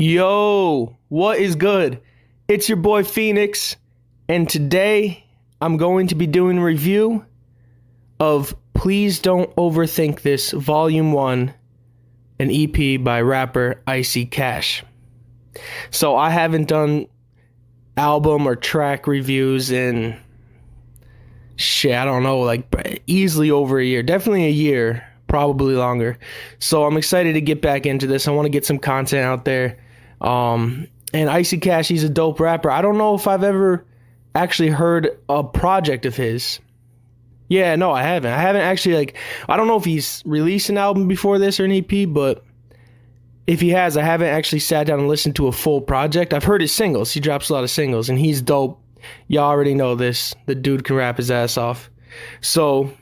Yo, what is good? It's your boy Phoenix, and today I'm going to be doing a review of Please Don't Overthink This Volume 1, an EP by rapper Icy Kash. So I haven't done album or track reviews in I don't know, like easily over a year, definitely a year, probably longer. So I'm excited to get back into this. I want to get some content out there. And Icy Kash, he's a dope rapper. I don't know if I've ever actually heard a project of his. Yeah, no, I haven't. I haven't actually, I don't know if he's released an album before this or an EP, but if he has, I haven't actually sat down and listened to a full project. I've heard his singles. He drops a lot of singles, and he's dope. Y'all already know this. The dude can rap his ass off. So,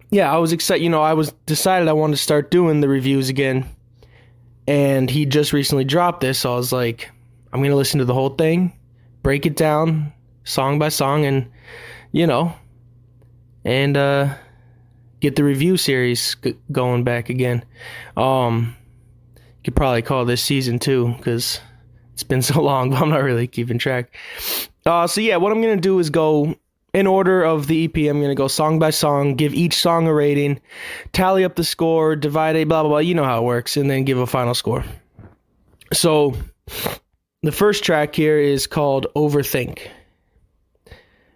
yeah, I was excited. I was decided I wanted to start doing the reviews again. And he just recently dropped this, so I was like, I'm going to listen to the whole thing, break it down song by song, and, get the review series going back again. You could probably call this season 2, because it's been so long, but I'm not really keeping track. So yeah, what I'm going to do is go in order of the EP. I'm going to go song by song, give each song a rating, tally up the score, divide it, blah, blah, blah. You know how it works, and then give a final score. So the first track here is called Overthink.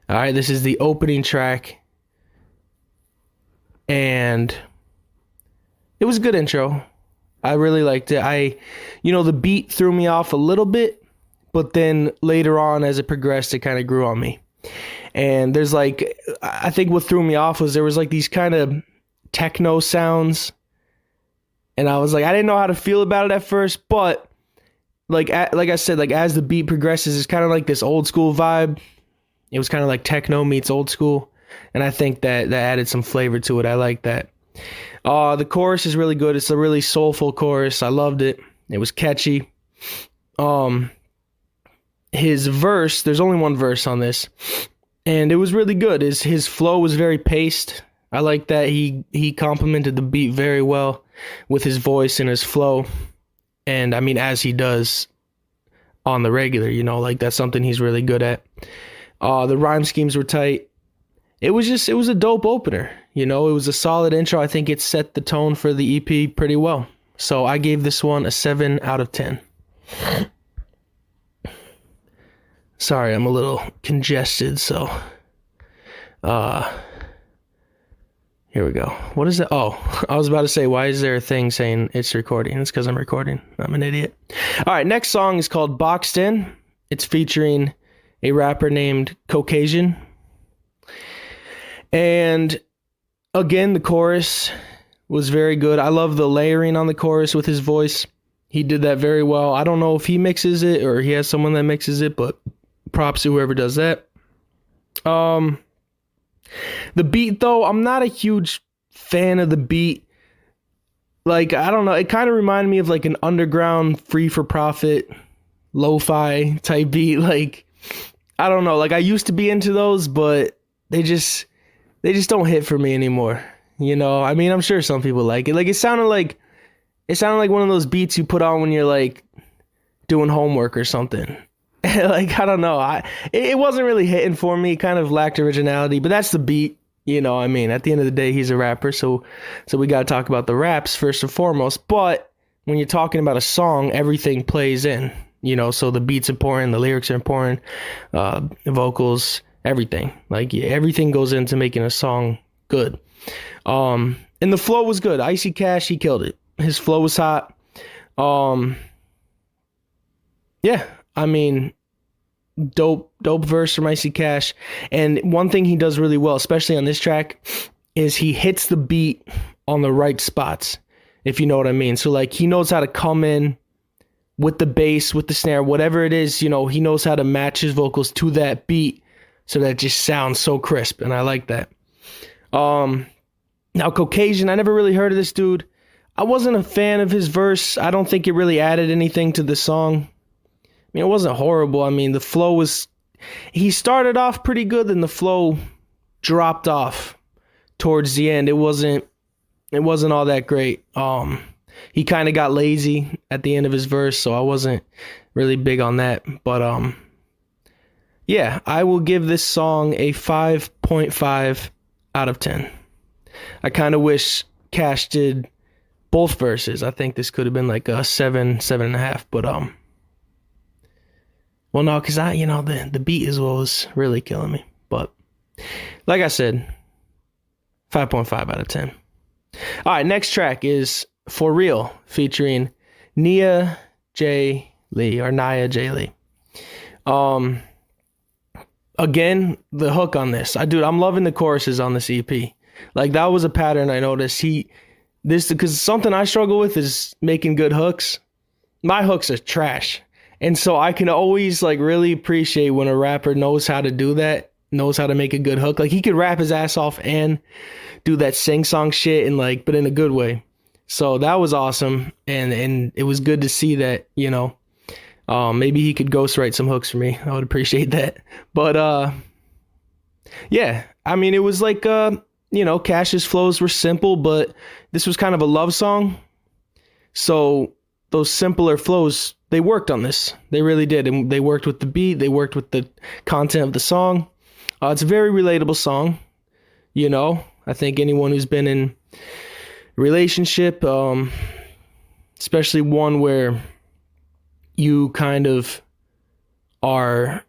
All right, this is the opening track, and it was a good intro. I really liked it. The beat threw me off a little bit, but then later on, as it progressed, it kind of grew on me. And there's I think what threw me off was there was these kind of techno sounds. And I was I didn't know how to feel about it at first, but like I said, as the beat progresses, it's kind of this old school vibe. It was kind of like techno meets old school. And I think that added some flavor to it. I like that. The chorus is really good. It's a really soulful chorus. I loved it. It was catchy. His verse, there's only one verse on this, and it was really good. His flow was very paced. I like that he complemented the beat very well with his voice and his flow. And I mean, as he does on the regular, that's something he's really good at. The rhyme schemes were tight. It was a dope opener. It was a solid intro. I think it set the tone for the EP pretty well. So I gave this one a 7 out of 10. Sorry, I'm a little congested, so here we go. What is it? Oh, I was about to say, why is there a thing saying it's recording? It's because I'm recording. I'm an idiot. All right, next song is called Boxed In. It's featuring a rapper named Caucasian. And again, the chorus was very good. I love the layering on the chorus with his voice. He did that very well. I don't know if he mixes it or he has someone that mixes it, but props to whoever does that. The beat, though, I'm not a huge fan of the beat. I don't know. It kind of reminded me of an underground free-for-profit lo-fi type beat. I don't know. I used to be into those, but they just don't hit for me anymore. I mean, I'm sure some people like it. It sounded like one of those beats you put on when you're doing homework or something. I don't know. It wasn't really hitting for me. It kind of lacked originality, but that's the beat. I mean, at the end of the day, he's a rapper, so we got to talk about the raps first and foremost. But when you're talking about a song, everything plays in. So the beat's important, the lyrics are important, the vocals, everything. Everything goes into making a song good. And the flow was good. Icy Kash, he killed it. His flow was hot. Yeah, I mean, dope verse from Icy Kash. And one thing he does really well, especially on this track, is he hits the beat on the right spots, if you know what I mean. So he knows how to come in with the bass, with the snare, whatever it is, he knows how to match his vocals to that beat so that it just sounds so crisp. And I like that. Now Caucasian, I never really heard of this dude. I wasn't a fan of his verse. I don't think it really added anything to the song. I mean, it wasn't horrible. I mean, the flow was... He started off pretty good, then the flow dropped off towards the end. It wasn't all that great. he kind of got lazy at the end of his verse, so I wasn't really big on that. But yeah, I will give this song a 5.5 out of 10. I kind of wish Kash did both verses. I think this could have been like a 7.5. But well, no, because the beat is what was really killing me. But like I said, 5.5 out of 10. All right, next track is For Real featuring Nia J. Lee or Nia J. Lee. Again, the hook on this. I'm loving the choruses on this EP. Like, that was a pattern I noticed. Because something I struggle with is making good hooks. My hooks are trash. And so I can always like really appreciate when a rapper knows how to do that, knows how to make a good hook. Like, he could rap his ass off and do that sing-song shit but in a good way. So that was awesome. And it was good to see that, maybe he could ghostwrite some hooks for me. I would appreciate that. But yeah, I mean, it was like Cash's flows were simple, but this was kind of a love song. So those simpler flows, they worked on this. They really did. And they worked with the beat. They worked with the content of the song. It's a very relatable song. I think anyone who's been in a relationship, especially one where you kind of are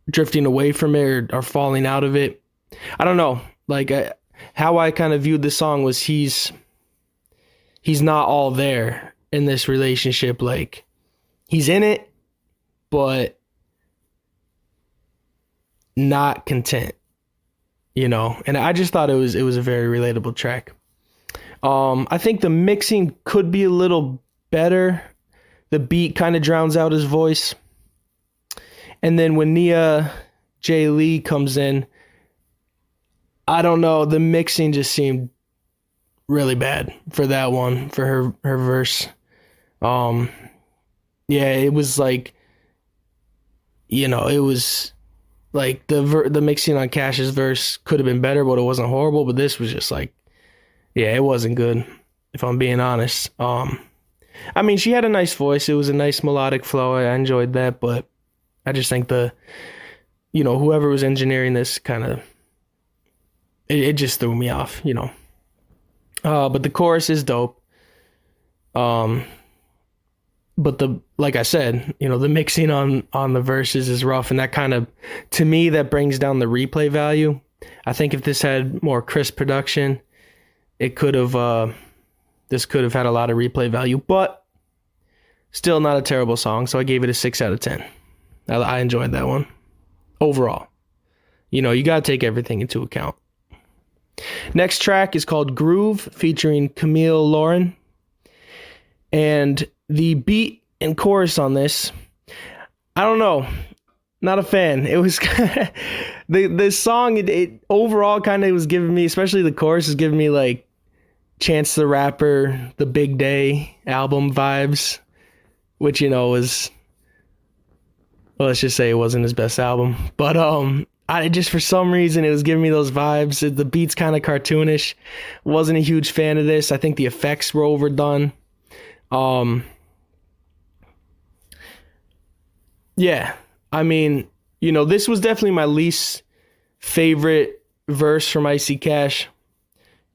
drifting away from it or falling out of it. I don't know. Like, how I kind of viewed the song was he's not all there in this relationship. Like, he's in it, but not content, and I just thought it was a very relatable track. I think the mixing could be a little better. The beat kind of drowns out his voice. And then when Nia J. Lee comes in, I don't know, the mixing just seemed really bad for that one, for her verse. Yeah, it was like, it was like the mixing on Cash's verse could have been better, but it wasn't horrible. But this was just like, yeah, it wasn't good, if I'm being honest. I mean, she had a nice voice. It was a nice melodic flow. I enjoyed that, but I just think whoever was engineering this kind of, it just threw me off, But the chorus is dope. But like I said, the mixing on the verses is rough, and that kind of, to me, that brings down the replay value. I think if this had more crisp production, this could have had a lot of replay value, but still not a terrible song. So I gave it a 6 out of 10. I enjoyed that one overall. You got to take everything into account. Next track is called Groove featuring Camille Lauren. And the beat and chorus on this, I don't know, not a fan. It was the song, it overall kind of was giving me, especially the chorus is giving me like Chance the Rapper, The Big Day album vibes, which, was, well, let's just say it wasn't his best album. But I just, for some reason, it was giving me those vibes. The beat's kind of cartoonish. Wasn't a huge fan of this. I think the effects were overdone. Yeah, I mean, this was definitely my least favorite verse from Icy Cash.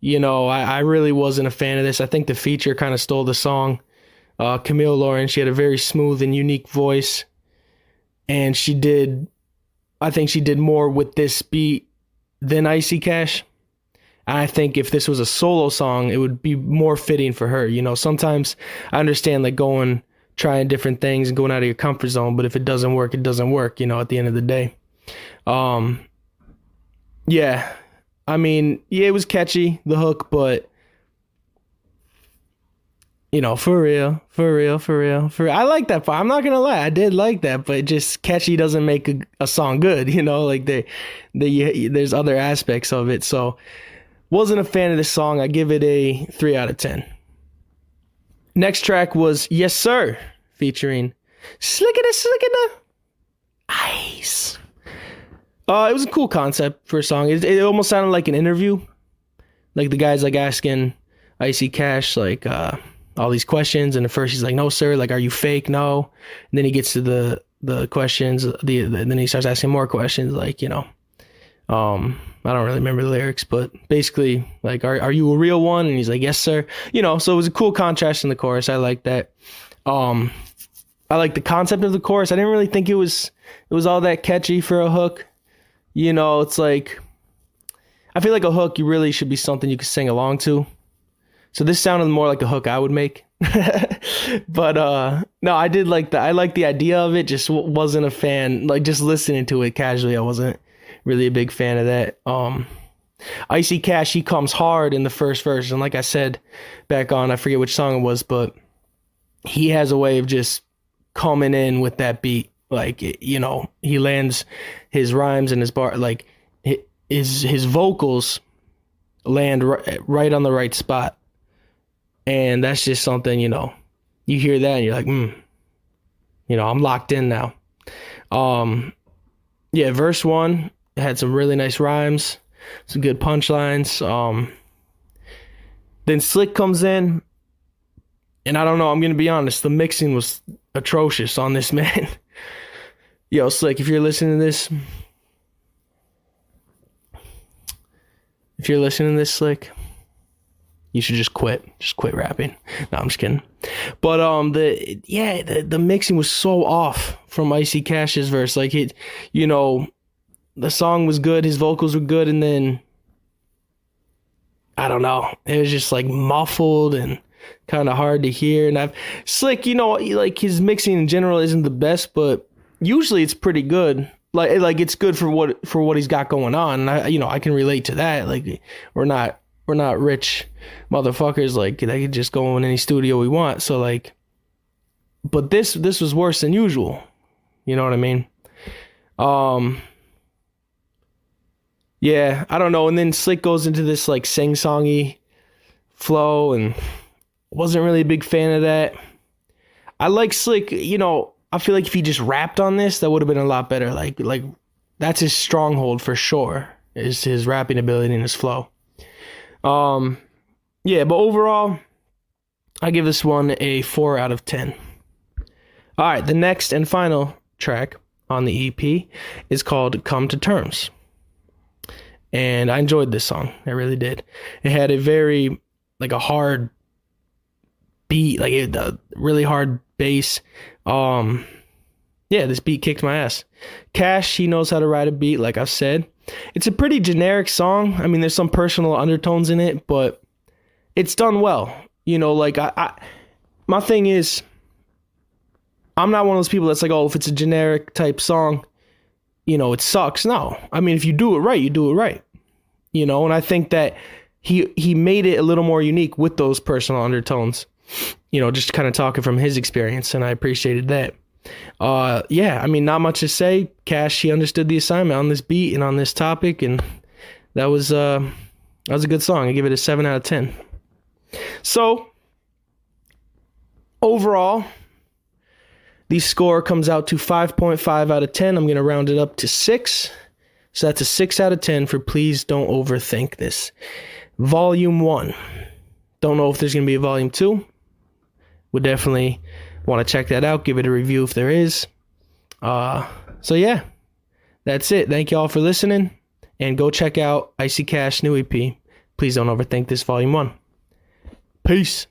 I really wasn't a fan of this. I think the feature kind of stole the song. Camille Lauren, she had a very smooth and unique voice. And I think she did more with this beat than Icy Cash. And I think if this was a solo song, it would be more fitting for her. Sometimes I understand like trying different things and going out of your comfort zone, but if it doesn't work, it doesn't work, at the end of the day. Yeah. I mean, yeah, it was catchy, the hook, but for real. I like that part. I'm not gonna lie, I did like that, but just catchy doesn't make a song good, like there's other aspects of it. So wasn't a fan of this song. I give it a 3 out of 10. Next track was Yes Sir featuring Slickida Ice. It was a cool concept for a song. It almost sounded like an interview. Like the guy's like asking Icy Cash, like, all these questions. And at first he's like, no, sir. Like, are you fake? No. And then he gets to the questions. Then he starts asking more questions. Like, I don't really remember the lyrics, but basically, like, are you a real one? And he's like, yes, sir. So it was a cool contrast in the chorus. I like that. I like the concept of the chorus. I didn't really think it was all that catchy for a hook. It's like, I feel like a hook, you really should be something you could sing along to. So this sounded more like a hook I would make. But no, I like the idea of it, just wasn't a fan. Like, just listening to it casually, I wasn't really a big fan of that. Icy Kash, he comes hard in the first verse, and like I said back on, I forget which song it was, but he has a way of just coming in with that beat. Like, he lands his rhymes and his bar, like his vocals land right on the right spot. And that's just something, you hear that and you're like, I'm locked in now. Yeah, verse 1 had some really nice rhymes, some good punchlines. Then Slick comes in, and I don't know, I'm going to be honest, the mixing was atrocious on this, man. Yo, Slick, if you're listening to this, Slick, you should just quit. Just quit rapping. No, I'm just kidding. But the mixing was so off from Icy Cash's verse. Like, the song was good, his vocals were good, and then I don't know, it was just like muffled and kind of hard to hear. And Slick, like, his mixing in general isn't the best, but usually it's pretty good. Like it's good for what he's got going on. And I can relate to that. Like, we're not rich motherfuckers. Like, they could just go in any studio we want. So, like, but this was worse than usual. You know what I mean? Yeah, I don't know. And then Slick goes into this like sing-songy flow, and wasn't really a big fan of that. I like Slick, I feel like if he just rapped on this, that would have been a lot better. Like that's his stronghold for sure, is his rapping ability and his flow. Yeah, but overall, I give this one a 4 out of 10. All right, the next and final track on the EP is called Come to Terms. And I enjoyed this song. I really did. It had a very, like, a hard beat, like a really hard bass. Yeah, this beat kicked my ass. Kash, he knows how to ride a beat, like I've said. It's a pretty generic song. I mean, there's some personal undertones in it, but it's done well. Like, my thing is, I'm not one of those people that's like, oh, if it's a generic type song, it sucks. No. I mean, if you do it right, you do it right. And I think that he made it a little more unique with those personal undertones, just kind of talking from his experience, and I appreciated that. Yeah, I mean, not much to say. Kash, he understood the assignment on this beat and on this topic, and that was a good song. I give it a 7 out of 10. So, overall, the score comes out to 5.5 out of 10. I'm going to round it up to 6. So that's a 6 out of 10 for Please Don't Overthink This. Volume 1. Don't know if there's going to be a Volume 2. Would definitely want to check that out. Give it a review if there is. So yeah, that's it. Thank you all for listening. And go check out Icy Kash new EP. Please Don't Overthink This Volume 1. Peace.